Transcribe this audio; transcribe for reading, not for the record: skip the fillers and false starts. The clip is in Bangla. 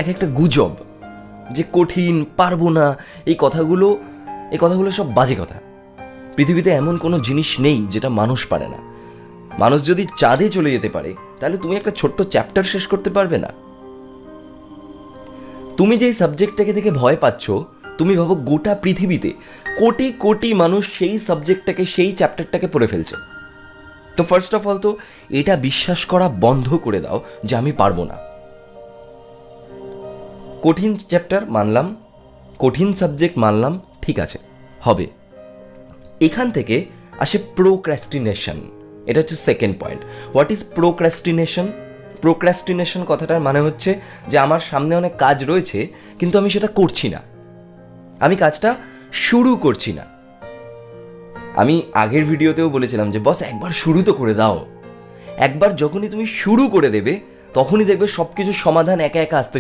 এক একটা গুজব, যে কঠিন, পারবো না, এই কথাগুলো সব বাজে কথা। পৃথিবীতে এমন কোনো জিনিস নেই যেটা মানুষ পারে না। মানুষ যদি চাঁদে চলে যেতে পারে, তাহলে তুমি একটা ছোট্ট চ্যাপ্টার শেষ করতে পারবে না? তুমি যেই সাবজেক্টটাকে থেকে ভয় পাচ্ছ, তুমি ভাবো গোটা পৃথিবীতে কোটি কোটি মানুষ সেই সাবজেক্টটাকে, সেই চ্যাপ্টারটাকে পড়ে ফেলছে। তো ফার্স্ট অফ অল তো এটা বিশ্বাস করা বন্ধ করে দাও যে আমি পারবো না। কঠিন চ্যাপ্টার মানলাম, কঠিন সাবজেক্ট মানলাম, ঠিক আছে, হবে। এখান থেকে আসে প্রোক্রাস্টিনেশন। এটা হচ্ছে second point. What is procrastination? Procrastination কথাটার মানে হচ্ছে যে আমার সামনে অনেক কাজ রয়েছে, কিন্তু আমি সেটা করছি না, আমি কাজটা শুরু করছি না। আমি আগের ভিডিওতেও বলেছিলাম যে বস একবার শুরু তো করে দাও। একবার যখনই তুমি শুরু করে দেবে, তখনই দেখবে সব কিছুর সমাধান একা একা আসতে